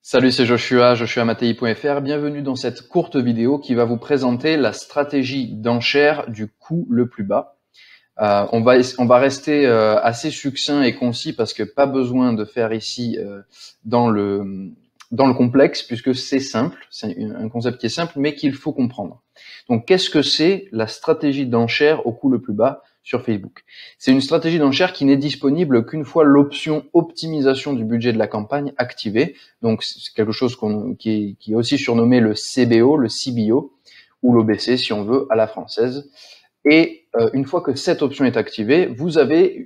Salut, c'est Joshua Mattei.fr. Bienvenue dans cette courte vidéo qui va vous présenter la stratégie d'enchère du coût le plus bas. On va rester assez succinct et concis parce que pas besoin de faire ici dans le complexe puisque c'est simple, c'est un concept qui est simple mais qu'il faut comprendre. Donc qu'est-ce que c'est la stratégie d'enchère au coût le plus bas sur Facebook? C'est une stratégie d'enchère qui n'est disponible qu'une fois l'option optimisation du budget de la campagne activée. Donc c'est quelque chose qui est aussi surnommé le CBO, le CBO ou l'OBC si on veut à la française. Et une fois que cette option est activée, vous avez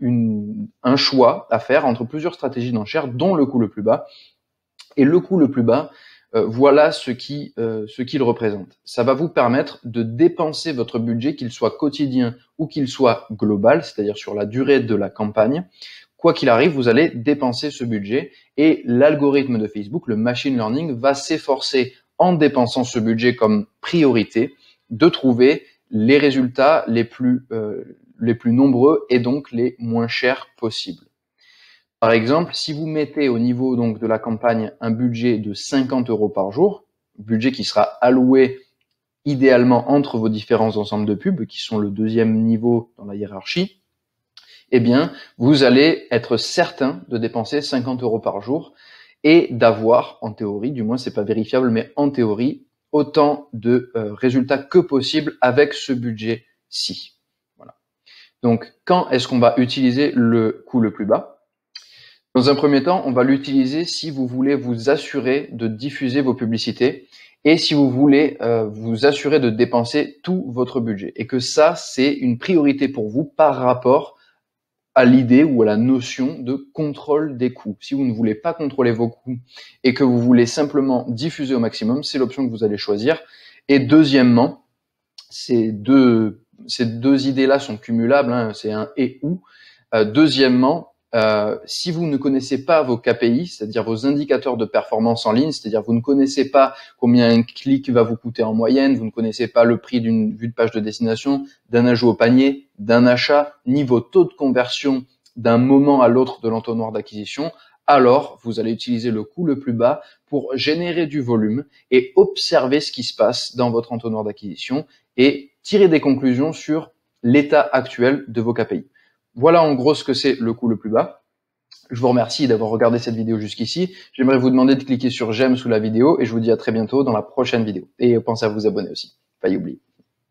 un choix à faire entre plusieurs stratégies d'enchère, dont le coût le plus bas. Et le coût le plus bas, voilà ce qu'il représente. Ça va vous permettre de dépenser votre budget, qu'il soit quotidien ou qu'il soit global, c'est-à-dire sur la durée de la campagne. Quoi qu'il arrive, vous allez dépenser ce budget et l'algorithme de Facebook, le machine learning, va s'efforcer, en dépensant ce budget comme priorité, de trouver les résultats les plus nombreux et donc les moins chers possibles. Par exemple, si vous mettez au niveau donc de la campagne un budget de 50 € par jour, budget qui sera alloué idéalement entre vos différents ensembles de pubs, qui sont le deuxième niveau dans la hiérarchie, eh bien, vous allez être certain de dépenser 50 € par jour et d'avoir, en théorie, du moins c'est pas vérifiable, mais en théorie, autant de résultats que possible avec ce budget-ci. Voilà. Donc, quand est-ce qu'on va utiliser le coût le plus bas? Dans un premier temps, on va l'utiliser si vous voulez vous assurer de diffuser vos publicités et si vous voulez vous assurer de dépenser tout votre budget. Et que ça, c'est une priorité pour vous par rapport à l'idée ou à la notion de contrôle des coûts. Si vous ne voulez pas contrôler vos coûts et que vous voulez simplement diffuser au maximum, c'est l'option que vous allez choisir. Et deuxièmement, ces deux idées-là sont cumulables, hein, c'est un et ou. Deuxièmement, si vous ne connaissez pas vos KPI, c'est-à-dire vos indicateurs de performance en ligne, c'est-à-dire vous ne connaissez pas combien un clic va vous coûter en moyenne, vous ne connaissez pas le prix d'une vue de page de destination, d'un ajout au panier, d'un achat, ni vos taux de conversion d'un moment à l'autre de l'entonnoir d'acquisition, alors vous allez utiliser le coût le plus bas pour générer du volume et observer ce qui se passe dans votre entonnoir d'acquisition et tirer des conclusions sur l'état actuel de vos KPI. Voilà en gros ce que c'est le coût le plus bas. Je vous remercie d'avoir regardé cette vidéo jusqu'ici. J'aimerais vous demander de cliquer sur j'aime sous la vidéo et je vous dis à très bientôt dans la prochaine vidéo. Et pensez à vous abonner aussi, pas y oublier.